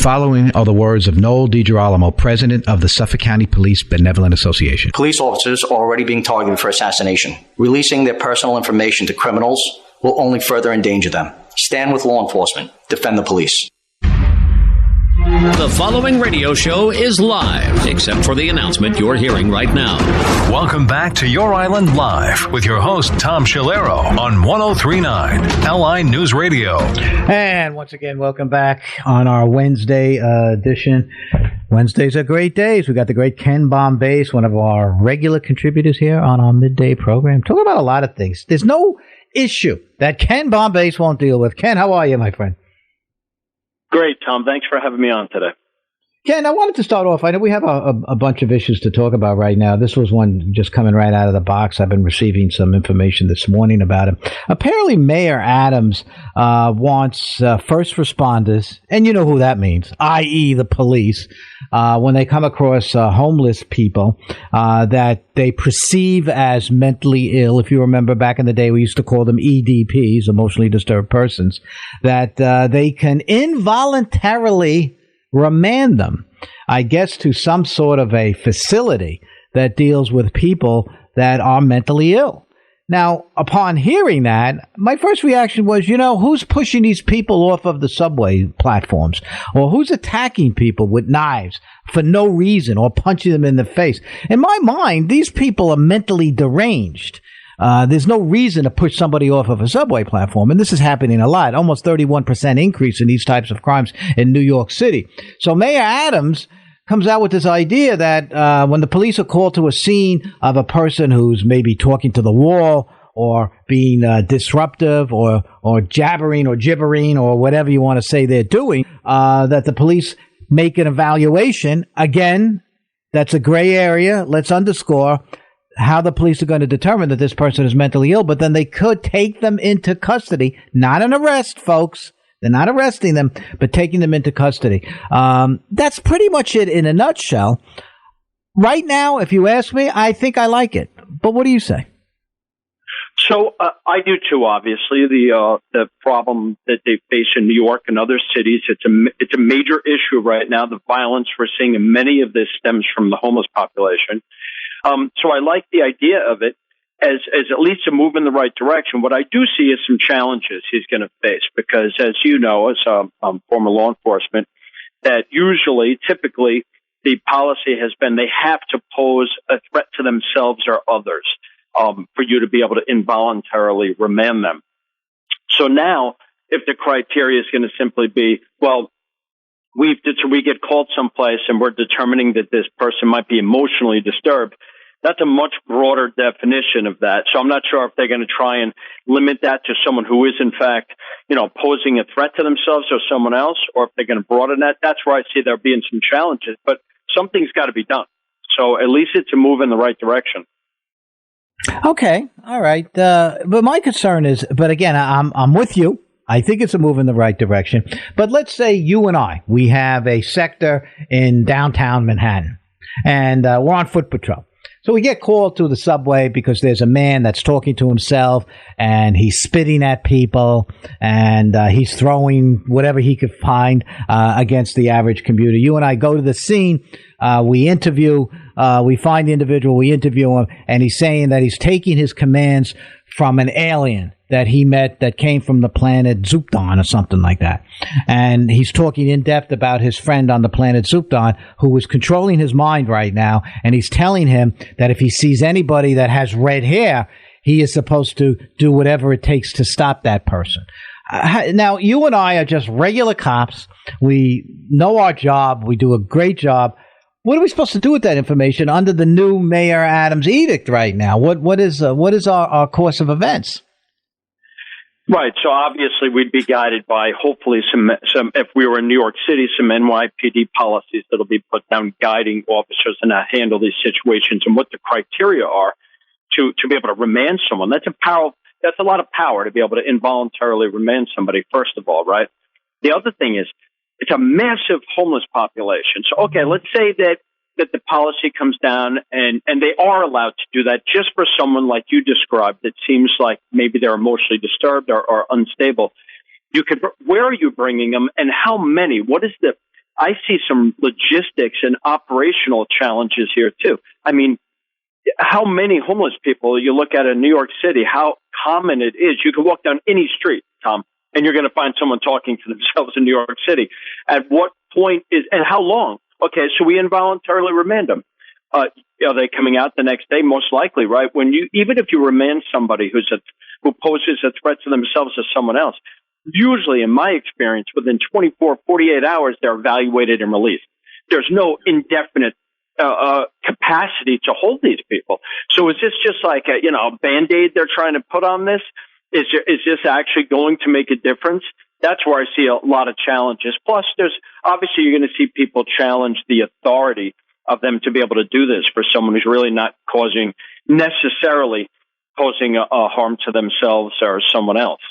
following are the words of Noel DiGirolamo, president of the Suffolk County Police Benevolent Association. Police officers are already being targeted for assassination. Releasing their personal information to criminals will only further endanger them. Stand with law enforcement. Defend the police. The following radio show is live, except for the announcement you're hearing right now. Welcome back to Your Island Live with your host, Tom Schilero, on 103.9 LI News Radio. And once again, welcome back on our Wednesday edition. Wednesdays are great days. We got the great Ken Bombase, one of our regular contributors here on our midday program. Talk about a lot of things. There's no issue that Ken Bombase won't deal with. Ken, how are you, my friend? Great, Tom. Thanks for having me on today. Ken, I wanted to start off. I know we have a bunch of issues to talk about right now. This was one just coming right out of the box. I've been receiving some information this morning about it. Apparently, Mayor Adams wants first responders, and you know who that means, i.e. the police, when they come across homeless people that they perceive as mentally ill. If you remember back in the day, we used to call them EDPs, emotionally disturbed persons, that they can involuntarily remand them, I guess, to some sort of a facility that deals with people that are mentally ill. Now, upon hearing that, my first reaction was, who's pushing these people off of the subway platforms? Or who's attacking people with knives for no reason or punching them in the face? In my mind, these people are mentally deranged. There's no reason to push somebody off of a subway platform. And this is happening a lot. Almost 31% increase in these types of crimes in New York City. So Mayor Adams comes out with this idea that when the police are called to a scene of a person who's maybe talking to the wall or being disruptive or jabbering or gibbering or whatever you want to say they're doing, that the police make an evaluation. Again, that's a gray area. Let's underscore how the police are going to determine that this person is mentally ill, but then they could take them into custody. Not an arrest, folks. They're not arresting them, but taking them into custody. That's pretty much it in a nutshell. Right now, if you ask me, I think I like it. But what do you say? So I do too. Obviously, the problem that they face in New York and other cities, it's a major issue right now. The violence we're seeing in many of this stems from the homeless population. So I like the idea of it as at least a move in the right direction. What I do see is some challenges he's going to face because, as you know, as former law enforcement, that typically, the policy has been they have to pose a threat to themselves or others for you to be able to involuntarily remand them. So now, if the criteria is going to simply be, well, we get called someplace and we're determining that this person might be emotionally disturbed, that's a much broader definition of that. So I'm not sure if they're going to try and limit that to someone who is, in fact, posing a threat to themselves or someone else, or if they're going to broaden that. That's where I see there being some challenges. But something's got to be done. So at least it's a move in the right direction. Okay. All right. But my concern is, but again, I'm with you. I think it's a move in the right direction. But let's say you and I, we have a sector in downtown Manhattan, and we're on foot patrol. So we get called to the subway because there's a man that's talking to himself and he's spitting at people and he's throwing whatever he could find against the average commuter. You and I go to the scene. We interview. We find the individual. We interview him. And he's saying that he's taking his commands from an alien that he met that came from the planet Zupton or something like that. And he's talking in depth about his friend on the planet Zupton who is controlling his mind right now. And he's telling him that if he sees anybody that has red hair, he is supposed to do whatever it takes to stop that person. Now, you and I are just regular cops. We know our job. We do a great job. What are we supposed to do with that information under the new Mayor Adams edict right now? What is our course of events? Right. So obviously we'd be guided by hopefully some, if we were in New York City, some NYPD policies that'll be put down guiding officers and how to handle these situations and what the criteria are to be able to remand someone. That's a lot of power to be able to involuntarily remand somebody, first of all, right? The other thing is it's a massive homeless population. So, okay, let's say that the policy comes down and they are allowed to do that just for someone like you described that seems like maybe they're emotionally disturbed or unstable. Where are you bringing them and how many? What is the I see some logistics and operational challenges here too. I mean, how many homeless people you look at in New York City, how common it is. You can walk down any street, Tom, and you're going to find someone talking to themselves in New York City. At what point and how long? Okay, so we involuntarily remand them. Are they coming out the next day? Most likely, right? Even if you remand somebody who poses a threat to themselves or someone else, usually, in my experience, within 24, 48 hours, they're evaluated and released. There's no indefinite capacity to hold these people. So is this just like a Band-Aid they're trying to put on this? Is this actually going to make a difference? That's where I see a lot of challenges. Plus, obviously you're going to see people challenge the authority of them to be able to do this for someone who's really not necessarily posing a harm to themselves or someone else.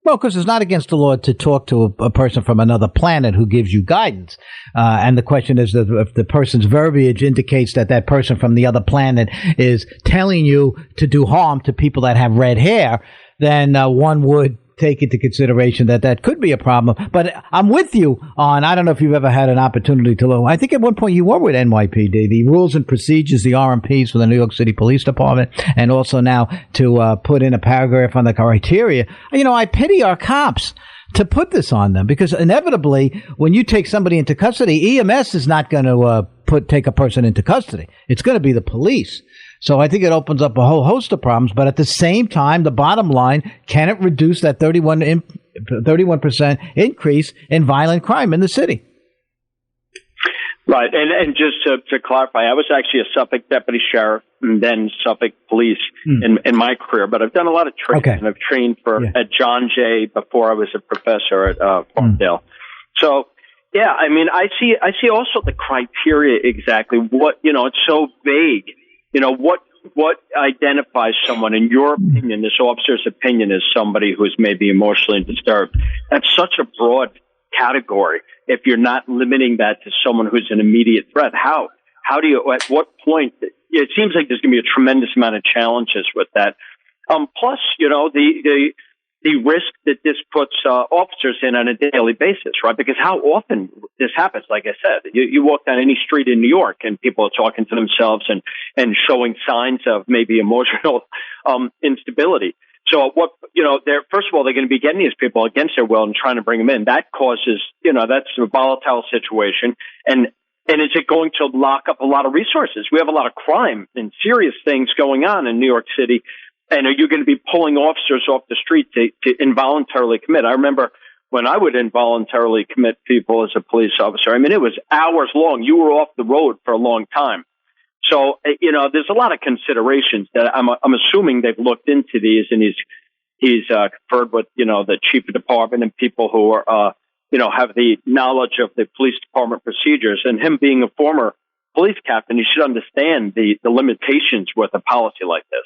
Well, because it's not against the law to talk to a person from another planet who gives you guidance. And the question is that if the person's verbiage indicates that person from the other planet is telling you to do harm to people that have red hair, then one would take into consideration that could be a problem. But I'm with you on, I don't know if you've ever had an opportunity to look. I think at one point you were with NYPD, the rules and procedures, the RMPs for the New York City Police Department, and also now to put in a paragraph on the criteria. I pity our cops to put this on them, because inevitably when you take somebody into custody, EMS is not going to take a person into custody. It's going to be the police. So I think it opens up a whole host of problems. But at the same time, the bottom line, can it reduce that 31% increase in violent crime in the city? Right. And just to clarify, I was actually a Suffolk deputy sheriff and then Suffolk police in my career. But I've done a lot of training. Okay. And I've trained at John Jay before I was a professor at Farmdale. So, yeah, I mean, I see also the criteria exactly. It's so vague. What identifies someone, in your opinion, this officer's opinion, as somebody who's maybe emotionally disturbed? That's such a broad category. If you're not limiting that to someone who's an immediate threat, how do you, at what point? It seems like there's going to be a tremendous amount of challenges with that. Plus, the risk that this puts officers in on a daily basis, right? Because how often this happens, like I said, you walk down any street in New York and people are talking to themselves and showing signs of maybe emotional instability. So first of all, they're going to be getting these people against their will and trying to bring them in. That causes, that's a volatile situation. And is it going to lock up a lot of resources? We have a lot of crime and serious things going on in New York City. And are you going to be pulling officers off the street to involuntarily commit? I remember when I would involuntarily commit people as a police officer. I mean, it was hours long. You were off the road for a long time. So, there's a lot of considerations that I'm assuming they've looked into these, and he's conferred with, the chief of department and people who are, have the knowledge of the police department procedures. And him being a former police captain, he should understand the limitations with a policy like this.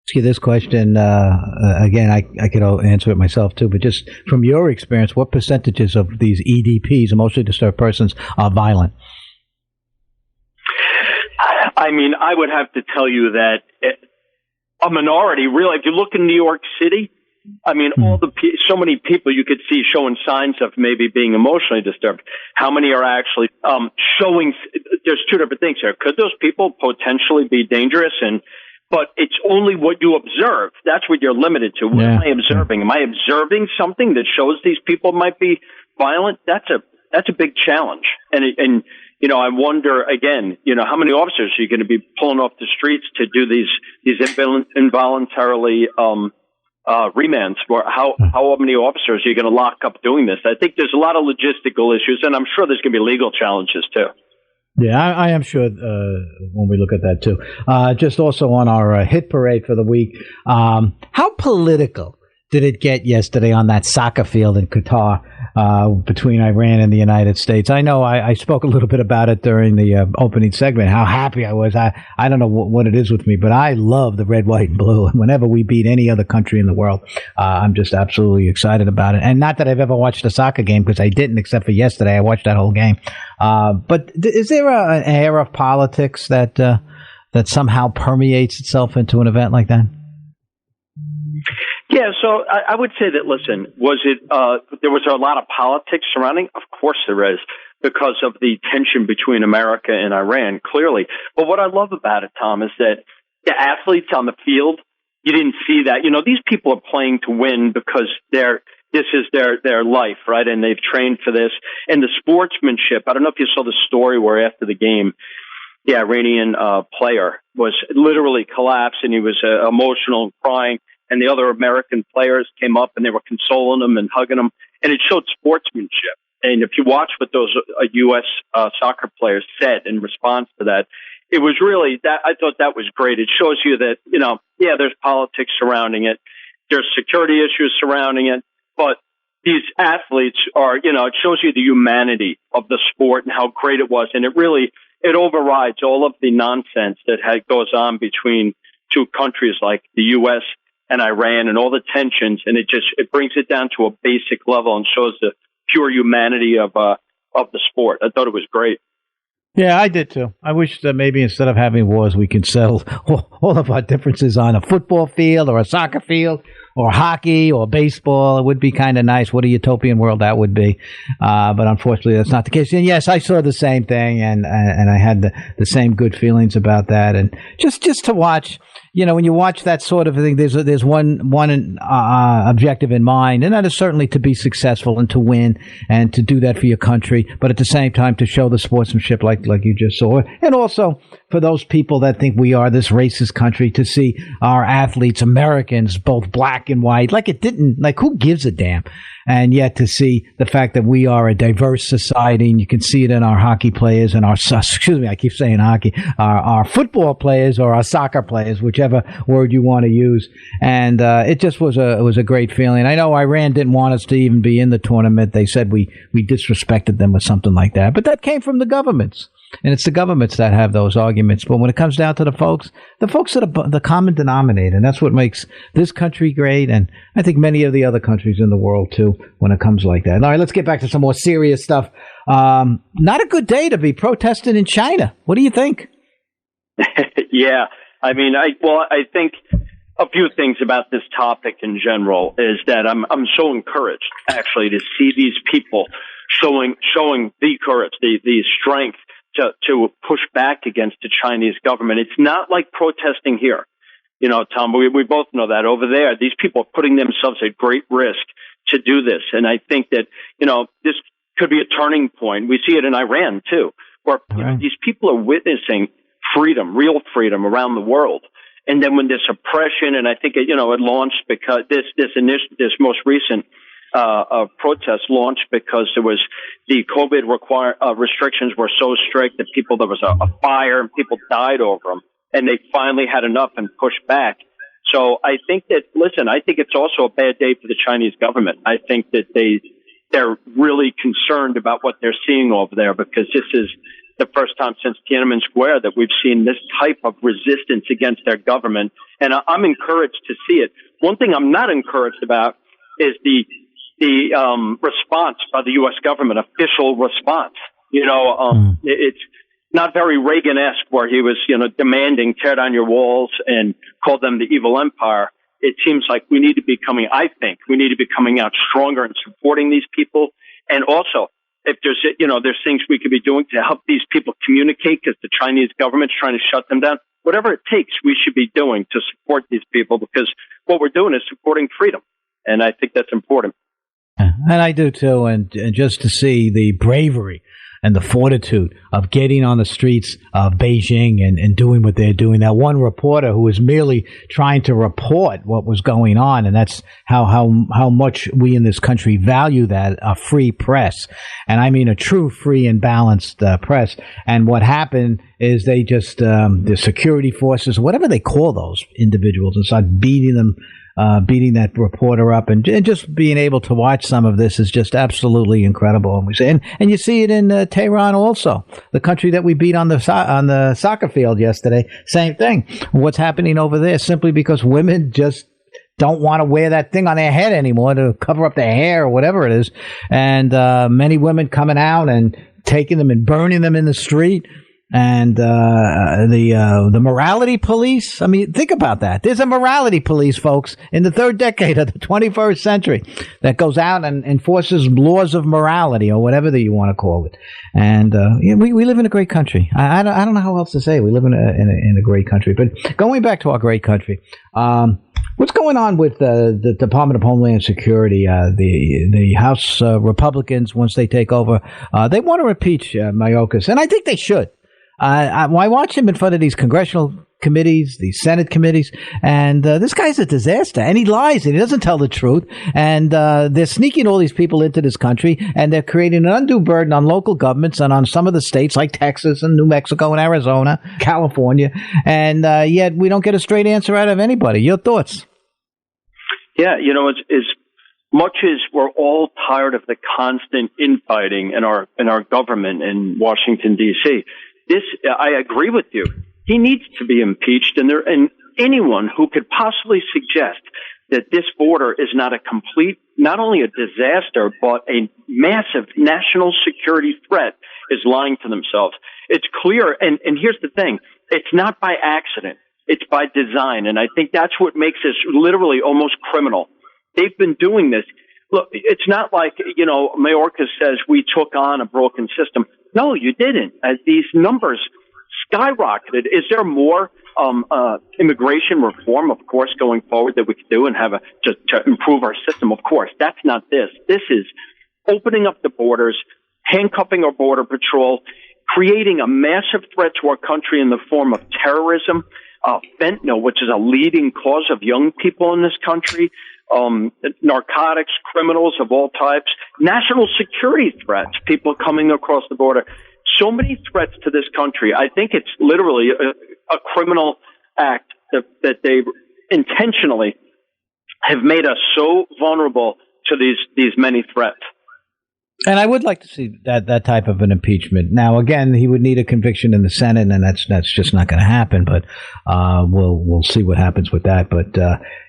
Ask you this question again. I could answer it myself too, but just from your experience, what percentages of these EDPs, emotionally disturbed persons, are violent? I mean, I would have to tell you that a minority. Really, if you look in New York City, I mean, so many people you could see showing signs of maybe being emotionally disturbed. How many are actually showing? There's two different things here. Could those people potentially be dangerous? But it's only what you observe. That's what you're limited to. What am I observing? Am I observing something that shows these people might be violent? That's a big challenge. And I wonder again, how many officers are you going to be pulling off the streets to do these involuntarily remands? How many officers are you going to lock up doing this? I think there's a lot of logistical issues, and I'm sure there's going to be legal challenges too. Yeah, I am sure when we look at that, too. Just also on our hit parade for the week, how political did it get yesterday on that soccer field in Qatar between Iran and the United States? I know I spoke a little bit about it during the opening segment, how happy I was. I don't know what it is with me, but I love the red, white, and blue. And whenever we beat any other country in the world, I'm just absolutely excited about it. And not that I've ever watched a soccer game, because I didn't, except for yesterday. I watched that whole game. But is there an air of politics that somehow permeates itself into an event like that? Yeah, so I would say that, listen, there was a lot of politics surrounding? Of course there is, because of the tension between America and Iran, clearly. But what I love about it, Tom, is that the athletes on the field, you didn't see that. You know, these people are playing to win because this is their life, right? And they've trained for this. And the sportsmanship, I don't know if you saw the story where after the game, the Iranian player was literally collapsed and he was emotional and crying. And the other American players came up and they were consoling him and hugging him. And it showed sportsmanship. And if you watch what those U.S. Soccer players said in response to that, it was really that. I thought that was great. It shows you that, you know, yeah, there's politics surrounding it. There's security issues surrounding it. But these athletes are, you know, it shows you the humanity of the sport and how great it was. And it overrides all of the nonsense that goes on between two countries like the U.S. and Iran and all the tensions, and it brings it down to a basic level and shows the pure humanity of the sport. I thought it was great. Yeah, I did too. I wish that maybe instead of having wars, we could settle all of our differences on a football field or a soccer field or hockey or baseball. It would be kind of nice. What a utopian world that would be. But unfortunately, that's not the case. And yes, I saw the same thing, and I had the same good feelings about that. And just to watch, you know, when you watch that sort of thing, there's one objective in mind, and that is certainly to be successful and to win and to do that for your country, but at the same time to show the sportsmanship like you just saw. And also for those people that think we are this racist country, to see our athletes, Americans, both black and white, like who gives a damn? And yet to see the fact that we are a diverse society, and you can see it in our hockey players and I keep saying hockey, our football players or our soccer players, whichever word you want to use. And it just was a great feeling. I know Iran didn't want us to even be in the tournament. They said we disrespected them or something like that. But that came from the governments. And it's the governments that have those arguments. But when it comes down to the folks are the common denominator. And that's what makes this country great. And I think many of the other countries in the world, too, when it comes like that. All right, let's get back to some more serious stuff. Not a good day to be protesting in China. What do you think? Yeah. I mean, I think a few things about this topic in general is that I'm so encouraged, actually, to see these people showing the courage, the strength to push back against the Chinese government. It's not like protesting here. You know, Tom, we both know that over there, these people are putting themselves at great risk to do this. And I think that, you know, this could be a turning point. We see it in Iran, too, where you know, these people are witnessing freedom, real freedom around the world. And then when this oppression, and I think it launched because this most recent protest launched because there was the COVID restrictions were so strict that there was a fire and people died over them, and they finally had enough and pushed back. So I think it's also a bad day for the Chinese government. I think that they're really concerned about what they're seeing over there, because this is the first time since Tiananmen Square that we've seen this type of resistance against their government. And I'm encouraged to see it. One thing I'm not encouraged about is the response by the U.S. government, official response. You know, it's not very Reagan-esque, where he was, demanding tear down your walls and call them the evil empire. It seems like we need to be coming out stronger and supporting these people. And also, if there's things we could be doing to help these people communicate, because the Chinese government's trying to shut them down. Whatever it takes, we should be doing to support these people, because what we're doing is supporting freedom. And I think that's important. And I do too. And just to see the bravery and the fortitude of getting on the streets of Beijing and doing what they're doing. That one reporter who was merely trying to report what was going on, and that's how much we in this country value that, a free press. And I mean a true free and balanced press. And what happened is they just, the security forces, whatever they call those individuals, and start beating that reporter up, and just being able to watch some of this is just absolutely incredible. And we say, and you see it in Tehran also, the country that we beat on the soccer field yesterday. Same thing. What's happening over there? Simply because women just don't want to wear that thing on their head anymore to cover up their hair or whatever it is. And many women coming out and taking them and burning them in the street. and the morality police. I mean, think about that. There's a morality police, folks, in the third decade of the 21st century that goes out and enforces laws of morality or whatever that you want to call it. And we live in a great country. I don't know how else to say it. We live in a great country. But going back to our great country, what's going on with the Department of Homeland Security? The House Republicans, once they take over, they want to impeach Mayorkas, and I think they should. I watch him in front of these congressional committees, these Senate committees, and this guy's a disaster. And he lies, and he doesn't tell the truth. And they're sneaking all these people into this country, and they're creating an undue burden on local governments and on some of the states like Texas and New Mexico and Arizona, California. And yet we don't get a straight answer out of anybody. Your thoughts? Yeah, as much as we're all tired of the constant infighting in our government in Washington, D.C., I agree with you. He needs to be impeached, and anyone who could possibly suggest that this border is not only a disaster, but a massive national security threat is lying to themselves. It's clear, and here's the thing, it's not by accident. It's by design, and I think that's what makes this literally almost criminal. They've been doing this. Look, it's not like, Mayorkas says we took on a broken system. No, you didn't. As these numbers skyrocketed, is there more immigration reform, of course, going forward that we could do and have to improve our system? Of course, that's not this. This is opening up the borders, handcuffing our border patrol, creating a massive threat to our country in the form of terrorism, fentanyl, which is a leading cause of young people in this country, narcotics, criminals of all types, national security threats, people coming across the border. So many threats to this country. I think it's literally a criminal act that they intentionally have made us so vulnerable to these many threats. And I would like to see that type of an impeachment. Now, again, he would need a conviction in the Senate, and that's just not going to happen. But we'll see what happens with that. But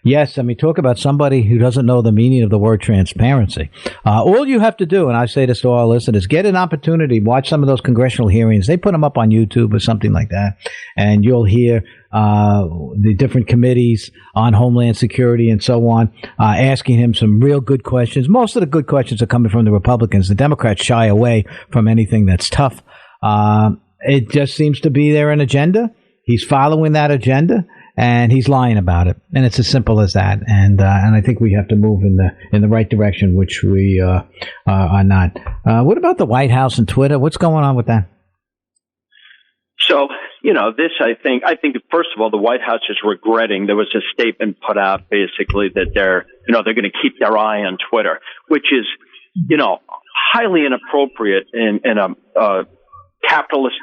yes, I mean, talk about somebody who doesn't know the meaning of the word transparency. All you have to do, and I say this to all listeners, get an opportunity, watch some of those congressional hearings. They put them up on YouTube or something like that, and you'll hear the different committees on Homeland Security and so on, asking him some real good questions. Most of the good questions are coming from the Republicans. The Democrats shy away from anything that's tough. It just seems to be there an agenda. He's following that agenda, and he's lying about it. And it's as simple as that. And I think we have to move in the right direction, which we are not. What about the White House and Twitter? What's going on with that? So, this, I think, first of all, the White House is regretting. There was a statement put out basically that they're going to keep their eye on Twitter, which is, highly inappropriate in a capitalist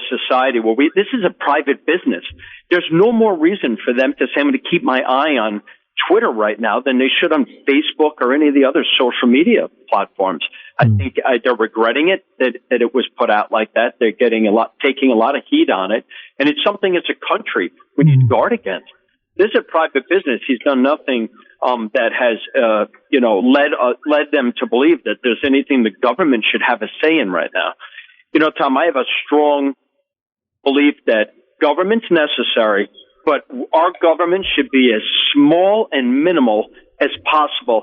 society where this is a private business. There's no more reason for them to say, I'm going to keep my eye on Twitter right now than they should on Facebook or any of the other social media platforms. I think they're regretting it, that it was put out like that. They're taking a lot of heat on it. And it's something as a country we need to guard against. This is a private business. He's done nothing that has, led them to believe that there's anything the government should have a say in right now. Tom, I have a strong belief that government's necessary, but our government should be as small and minimal as possible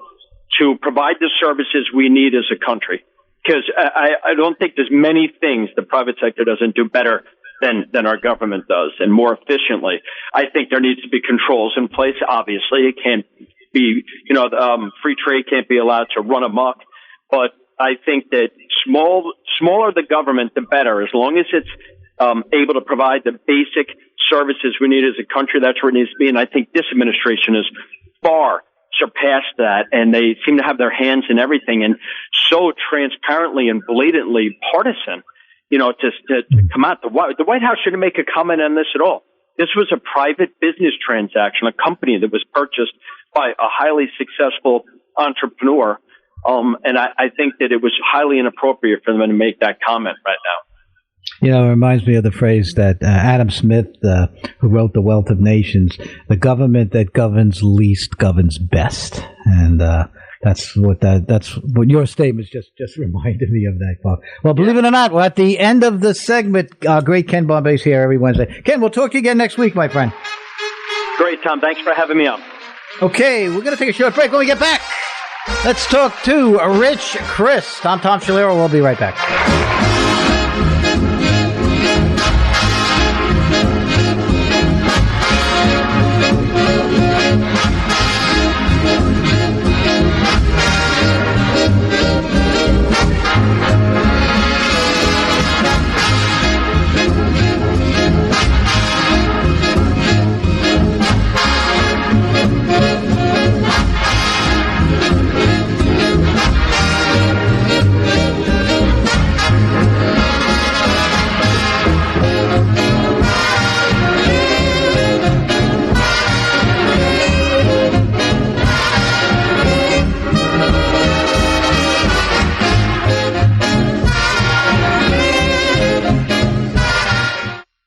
to provide the services we need as a country. Because I don't think there's many things the private sector doesn't do better than our government does and more efficiently. I think there needs to be controls in place. Obviously, it can't be, free trade can't be allowed to run amok. But I think that smaller the government, the better. As long as it's able to provide the basic services we need as a country, that's where it needs to be. And I think this administration is far surpassed that, and they seem to have their hands in everything, and so transparently and blatantly partisan. To come out. The White House shouldn't make a comment on this at all. This was a private business transaction, a company that was purchased by a highly successful entrepreneur. And I think that it was highly inappropriate for them to make that comment right now. It reminds me of the phrase that Adam Smith, who wrote The Wealth of Nations, the government that governs least governs best. And That's what your statements just reminded me of that, Clark. Well, believe it or not, we're at the end of the segment. Great Ken Bombay's here every Wednesday. Ken, we'll talk to you again next week, my friend. Great, Tom. Thanks for having me up. Okay, we're going to take a short break. When we get back, let's talk to Rich Chris. Tom Schilero. We'll be right back.